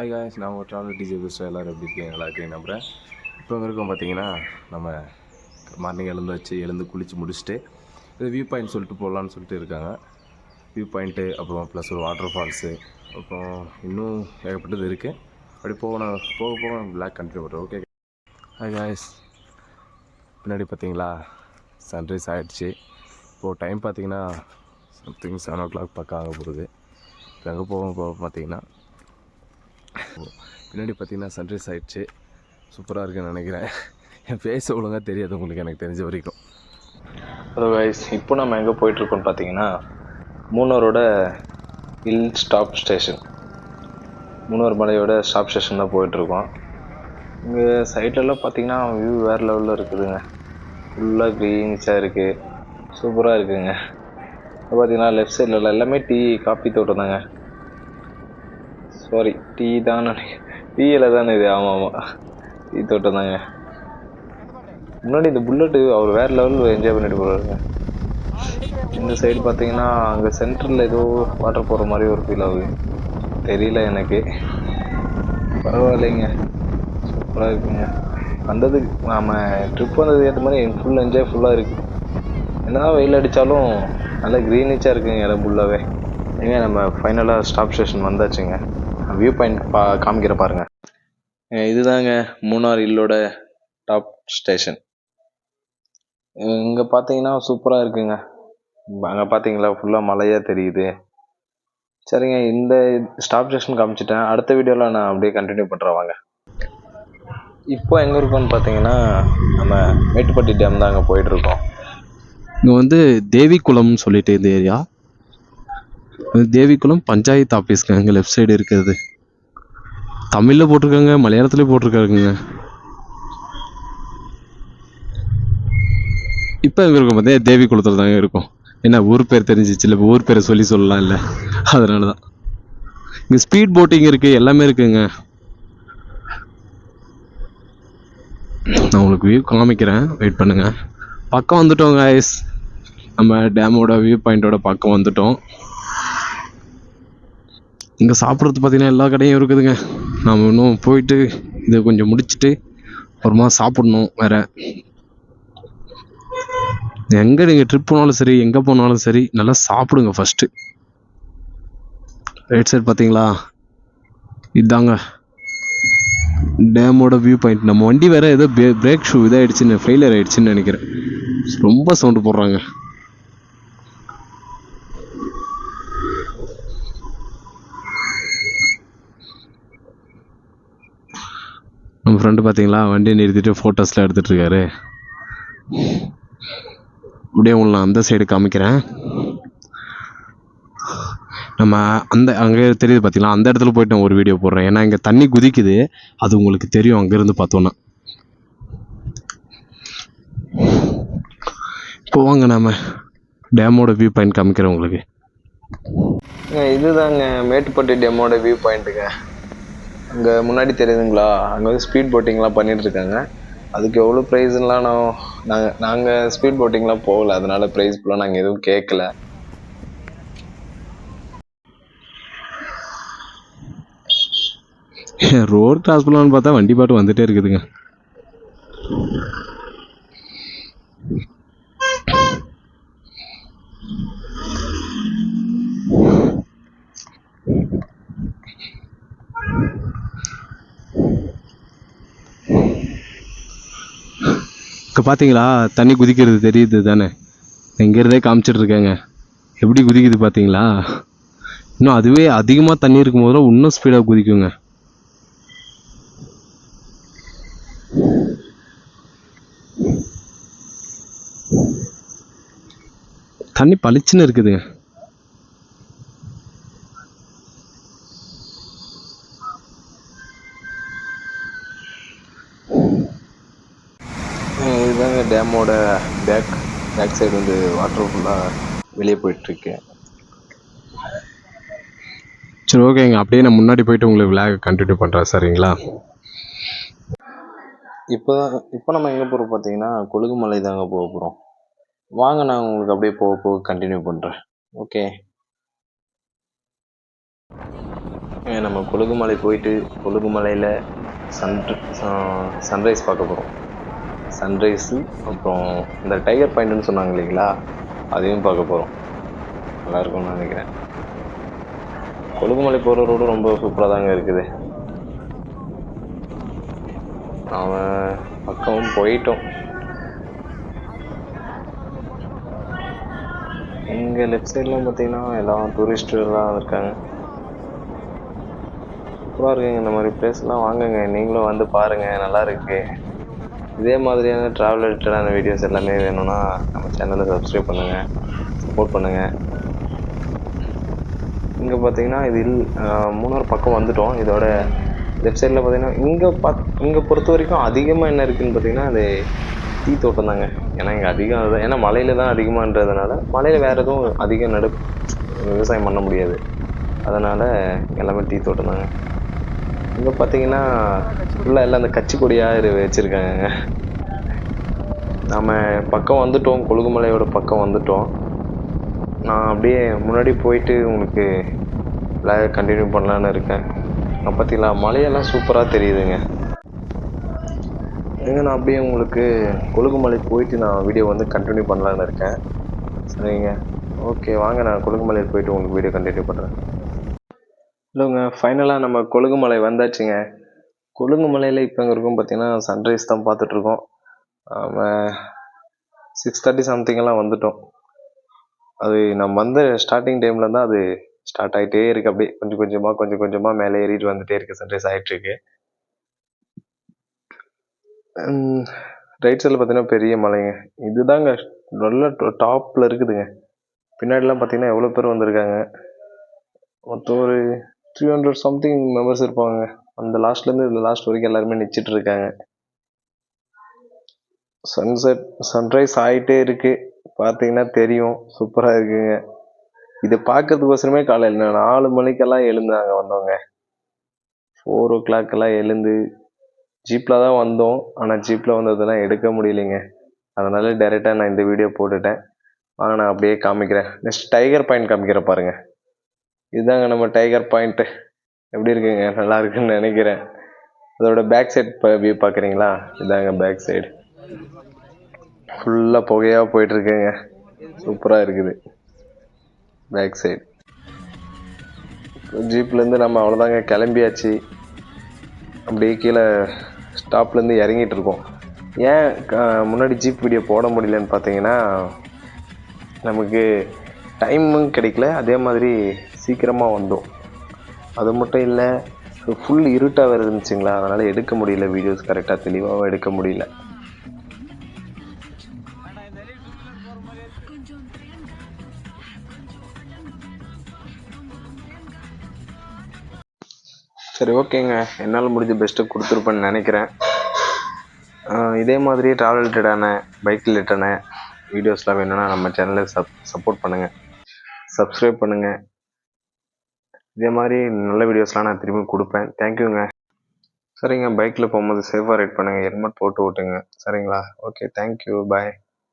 Hi guys, நான் உங்கள் travel DJ பேசுகிறேன். எல்லோரும் எப்படி இருக்கீங்க? நல்லா இருக்கீங்க நம்புகிறேன். இப்போ அங்கே இருக்கோம் பார்த்தீங்கன்னா, நம்ம மார்னிங் எழுந்து குளித்து முடிச்சுட்டு இது வியூ பாயிண்ட் சொல்லிட்டு போகலான்னு சொல்லிட்டு இருக்காங்க. வியூ பாயிண்ட்டு அப்புறம் ப்ளஸ் ஒரு வாட்டர் ஃபால்ஸு அப்புறம் இன்னும் ஏகப்பட்டது இருக்குது. அப்படி போக போக பிளாக் கண்டினியூ பண்ணுறோம். ஓகே ஹாய் காய்ஸ், பின்னாடி பார்த்தீங்களா சன்ரைஸ் ஆகிடுச்சு. இப்போது டைம் பார்த்தீங்கன்னா சம்திங் 7 o'clock பக்கம் ஆக போகுது. அங்கே போக பார்த்தீங்கன்னா பின்னாடி பார்த்தீங்கன்னா சன்ரைஸ் ஆகிடுச்சு. சூப்பராக இருக்குன்னு நினைக்கிறேன். என் ஃபேஸ் ஒழுங்காக தெரியாது உங்களுக்கு, எனக்கு தெரிஞ்ச வரைக்கும். ஹலோ கைஸ், இப்போ நம்ம எங்கே போயிட்டுருக்கோன்னு பார்த்தீங்கன்னா மூணாரோட ஹில் ஸ்டாப் ஸ்டேஷன், மூணார் மலையோட ஸ்டாப் ஸ்டேஷன் தான் போயிட்டுருக்கோம். இங்கே சைட்லலாம் பார்த்தீங்கன்னா வியூ வேறு லெவலில் இருக்குதுங்க. ஃபுல்லாக க்ரீனிஷாக இருக்குது, சூப்பராக இருக்குதுங்க. இப்போ பார்த்தீங்கன்னா லெஃப்ட் சைடில் எல்லாமே காஃபி தோட்டம் தாங்க. சாரி, டீ தான் டீயில் தானே இது. ஆமாம் டீ தோட்டம் தாங்க. முன்னாடி இந்த புல்லட்டு அவர் வேறு லெவலில் என்ஜாய் பண்ணிட்டு போகிறாருங்க. இந்த சைடு பார்த்தீங்கன்னா அங்கே சென்டரில் ஏதோ வாட்டர் போகிற மாதிரி ஒரு ஃபீல் ஆகுது, தெரியல எனக்கு. பரவாயில்லைங்க, சூப்பராக இருக்குங்க. வந்ததுக்கு நாம் ட்ரிப் வந்ததுக்கு ஏற்ற மாதிரி ஃபுல் என்ஜாய் ஃபுல்லாக இருக்குது. என்னதான் வெயில் அடித்தாலும் நல்லா க்ரீனிஷாக இருக்குங்க இடம் ஃபுல்லாகவே. ஏங்க நம்ம ஃபைனலாக ஸ்டாப் ஸ்டேஷன் வந்தாச்சுங்க. வியூ பாயிண்ட் காமிக்கிற பாருங்கள். இதுதாங்க மூணார் ஹில்லோட டாப் ஸ்டேஷன். இங்கே பார்த்தீங்கன்னா சூப்பராக இருக்குங்க. அங்கே பார்த்தீங்களா ஃபுல்லாக மலையாக தெரியுது. சரிங்க, இந்த ஸ்டாப் ஸ்டேஷன் காமிச்சிட்டேன். அடுத்த வீடியோவில் நான் அப்படியே கண்டினியூ பண்ணுறேன் வாங்க. இப்போ எங்கே இருக்கோன்னு பார்த்தீங்கன்னா நம்ம மேட்டுப்பட்டி டேம் தான் அங்கே போயிட்டுருக்கோம். இங்கே தேவிக்குளம்னு சொல்லிட்டு இந்த ஏரியா, தேவிக்குளம் பஞ்சாயத்து ஆஃபீஸ்க்கு அங்கே லெஃப்ட் சைடு இருக்கிறது. தமிழில் போட்டிருக்காங்க, மலையாளத்துலேயும் போட்டிருக்காருங்க. இப்போ எங்கே இருக்கும் பார்த்தீங்க, தேவிக்குளத்தில் தாங்க இருக்கும். என்ன ஊர் பேர் தெரிஞ்சிச்சு இல்லை, ஊர் பேரை சொல்லலாம் இல்லை, அதனால தான். இங்கே ஸ்பீட் போட்டிங் இருக்குது, எல்லாமே இருக்குங்க. நான் உங்களுக்கு வியூ காமிக்கிறேன், வெயிட் பண்ணுங்கள். பக்கம் வந்துட்டோம் கைஸ், நம்ம டேமோட வியூ பாயிண்டோட பக்கம் வந்துட்டோம். இங்கே சாப்பிட்றது பார்த்தீங்கன்னா எல்லா கடையும் இருக்குதுங்க. நாம் இன்னும் போயிட்டு இதை கொஞ்சம் முடிச்சுட்டு அப்புறமா சாப்பிட்ணும். வேறு எங்கே நீங்கள் ட்ரிப் போனாலும் சரி, எங்கே போனாலும் சரி, நல்லா சாப்பிடுங்க ஃபஸ்ட்டு. ரைட் சைட் பார்த்தீங்களா, இதாங்க டேமோட வியூ பாயிண்ட். நம்ம வண்டி வேறு ஏதோ பிரேக் ஷூ இதாகிடுச்சுன்னு, ஃபெயிலியர் ஆகிடுச்சின்னு நினைக்கிறேன். ரொம்ப சவுண்டு போடுறாங்க. நம்ம ஃப்ரெண்டு பார்த்தீங்களா வண்டியை நிறுத்திட்டு ஃபோட்டோஸ்லாம் எடுத்துகிட்டு இருக்காரு. அப்படியே உங்களை நான் அந்த சைடு காமிக்கிறேன். நம்ம அங்கே தெரியுது பார்த்தீங்களா, அந்த இடத்துல போயிட்டு நான் ஒரு வீடியோ போடுறேன். ஏன்னா இங்கே தண்ணி குதிக்குது, அது உங்களுக்கு தெரியும் அங்கேருந்து பார்த்தோன்னா. இப்போ வாங்க நம்ம டேமோட வியூ பாயிண்ட் காமிக்கிறேன் உங்களுக்கு. இதுதாங்க மேட்டுப்பட்டி டேமோட வியூ பாயிண்ட்டுங்க. அங்கே முன்னாடி தெரியுதுங்களா, அங்கே ஸ்பீட் போட்டிங்லாம் பண்ணிகிட்ருக்காங்க. அதுக்கு எவ்வளோ ப்ரைஸ்லாம் நாங்கள் ஸ்பீட் போட்டிங்லாம் போகல, அதனால் ப்ரைஸ் ஃபுல்லாக நாங்கள் எதுவும் கேட்கல. ரோடு கிராஸ் பண்ணலான்னு பார்த்தா வண்டி பாட்டு வந்துகிட்டே இருக்குதுங்க. இப்போ பார்த்தீங்களா தண்ணி குதிக்கிறது தெரியுது தானே, இங்கேருந்தே காமிச்சிட்ருக்கேங்க. எப்படி குதிக்குது பார்த்தீங்களா. இன்னும் அதுவே அதிகமாக தண்ணி இருக்கும் போதெல்லாம் இன்னும் ஸ்பீடாக குதிக்குங்க. தண்ணி பளிச்சுன்னு இருக்குதுங்க. இதுதாங்க டேமோட பேக் சைடு வாட்டர் ஃபுல்லாக வெளியே போயிட்டுருக்கு. சரி ஓகேங்க, அப்படியே நான் முன்னாடி போயிட்டு உங்களுக்கு விளாக் கண்டினியூ பண்ணுறேன், சரிங்களா. இப்போ நம்ம எங்கே போகிறோம் பார்த்தீங்கன்னா கொழுகுமலை தாங்க போக போகிறோம். வாங்க, நான் உங்களுக்கு அப்படியே போக கண்டினியூ பண்ணுறேன். ஓகே. நம்ம கொழுகுமலை போயிட்டு கொழுகுமலையில் சன்ரைஸ் பார்க்க போகிறோம். சன்ரைஸு அப்புறம் இந்த டைகர் பாயிண்ட்டுன்னு சொன்னாங்க இல்லைங்களா, அதையும் பார்க்க போகிறோம். நல்லாயிருக்கும்னு நினைக்கிறேன். கொழுகுமலை போகிற ரோடு ரொம்ப சூப்பராக தாங்க இருக்குது. அவன் பக்கம் போயிட்டோம். இங்கே லெஃப்ட் சைட்லாம் பார்த்தீங்கன்னா எல்லாம் டூரிஸ்ட்டுலாம் இருக்காங்க. சூப்பராக இருக்குங்க இந்த மாதிரி பிளேஸ்லாம். வாங்குங்க, நீங்களும் வந்து பாருங்கள், நல்லா இருக்கு. இதே மாதிரியான ட்ராவல் ரிலேட்டடான வீடியோஸ் எல்லாமே வேணும்னா நம்ம சேனலை சப்ஸ்கிரைப் பண்ணுங்கள், சப்போர்ட் பண்ணுங்கள். இங்கே பார்த்தீங்கன்னா இது மூணார் பக்கம் வந்துட்டோம். இதோட லெஃப்ட் சைடில் பார்த்தீங்கன்னா இங்கே பொறுத்த வரைக்கும் அதிகமாக என்ன இருக்குதுன்னு பார்த்தீங்கன்னா அது டீ தோட்டம் தாங்க. ஏன்னா இங்கே அதிகம் அதுதான். ஏன்னா மலையில் தான் அதிகமாகன்றதுனால மலையில் வேறு எதுவும் அதிகம் விவசாயம் பண்ண முடியாது. அதனால் எல்லாமே டீ தோட்டம் தாங்க. இங்கே பார்த்தீங்கன்னா ஃபுல்லாக எல்லாம் அந்த கட்சி கொடியாக வச்சுருக்காங்க. நம்ம பக்கம் வந்துட்டோம், கொழுகுமலையோட பக்கம் வந்துட்டோம். நான் அப்படியே முன்னாடி போயிட்டு உங்களுக்கு கண்டினியூ பண்ணலான்னு இருக்கேன். பார்த்தீங்களா மலையெல்லாம் சூப்பராக தெரியுதுங்க. நான் அப்படியே உங்களுக்கு கொழுகுமலை போயிட்டு நான் வீடியோ வந்து கண்டினியூ பண்ணலான்னு இருக்கேன். சரிங்க, ஓகே, வாங்க நான் கொழுகுமலையில் போயிட்டு உங்களுக்கு வீடியோ கண்டினியூ பண்ணுறேன். இல்லைங்க, ஃபைனலாக நம்ம கொழுகுமலை வந்தாச்சுங்க. கொழுகுமலையில் இப்போ இங்கே இருக்கும் பார்த்தீங்கன்னா சன்ரைஸ் தான் பார்த்துட்ருக்கோம். 6:30 சம்திங்கெல்லாம் வந்துட்டோம். அது நம்ம வந்த ஸ்டார்டிங் டைமில் தான் அது ஸ்டார்ட் ஆகிட்டே இருக்குது. அப்படியே கொஞ்சம் கொஞ்சமாக மேலே ஏறிட்டு வந்துகிட்டே இருக்குது. சன்ரைஸ் ஆகிட்டுருக்கு. ரைட் சைடில் பார்த்தீங்கன்னா பெரிய மலைங்க. இதுதாங்க நல்ல டாப்பில் இருக்குதுங்க. பின்னாடிலாம் பார்த்தீங்கன்னா எவ்வளோ பேர் வந்திருக்காங்க. மொத்தம் ஒரு 300 சம்திங் மெம்பர்ஸ் இருப்பாங்க. அந்த லாஸ்ட்லேருந்து இந்த லாஸ்ட் வரைக்கும் எல்லாருமே நிச்சிட்டு இருக்காங்க. சன்ரைஸ் ஆகிட்டே இருக்குது, பார்த்தீங்கன்னா தெரியும். சூப்பராக இருக்குங்க. இதை பார்க்கறதுக்கோசரமே காலையில் 4 மணிக்கெல்லாம் எழுந்தாங்க வந்தவங்க. 4 o'clock எழுந்து ஜீப்பில் தான் வந்தோம். ஆனால் ஜீப்பில் வந்ததெல்லாம் எடுக்க முடியலைங்க. அதனால டைரெக்டாக நான் இந்த வீடியோ போட்டுட்டேன். வாங்க நான் அப்படியே காமிக்கிறேன். நெக்ஸ்ட் டைகர் பாயிண்ட் காமிக்கிறேன் பாருங்கள். இதுதாங்க நம்ம டைகர் பாயிண்ட்டு. எப்படி இருக்குங்க? நல்லா இருக்குன்னு நினைக்கிறேன். அதோட பேக் சைட் வியூ பார்க்குறீங்களா? இதாங்க பேக் சைடு. ஃபுல்லாக புகையாக போயிட்டுருக்குங்க. சூப்பராக இருக்குது பேக் சைடு. ஜீப்லேருந்து நம்ம அவ்வளோதாங்க, கிளம்பியாச்சு. அப்படியே கீழே ஸ்டாப்லேருந்து இறங்கிட்டு இருக்கோம். ஏன் முன்னாடி ஜீப் வீடியோ போட முடியலன்னு பார்த்தீங்கன்னா நமக்கு டைமும் கிடைக்கல, அதே மாதிரி சீக்கிரமாக வந்தோம். அது மட்டும் இல்லை, ஃபுல் இருட்டாக வேறு இருந்துச்சுங்களா, அதனால் எடுக்க முடியல வீடியோஸ், கரெக்டாக தெளிவாகவும் எடுக்க முடியல. சரி, ஓகேங்க, என்னால் முடிஞ்ச பெஸ்ட்டு கொடுத்துருப்பேன்னு நினைக்கிறேன். இதே மாதிரி ட்ராவல் ரிலேட்டடான பைக் ரிலேட்டடான வீடியோஸ்லாம் வேணும்னா நம்ம சேனலை சப்போர்ட் பண்ணுங்கள், சப்ஸ்கிரைப் பண்ணுங்கள். இதே மாதிரி நல்ல வீடியோஸ்லாம் நான் திரும்பி கொடுப்பேன். தேங்க்யூங்க. சரிங்க, பைக்கில் போகும்போது சேஃபாக ரைட் பண்ணுங்கள், ஹெல்மெட் போட்டு ஓட்டுங்க. சரிங்களா? ஓகே, தேங்க்யூ, பாய்.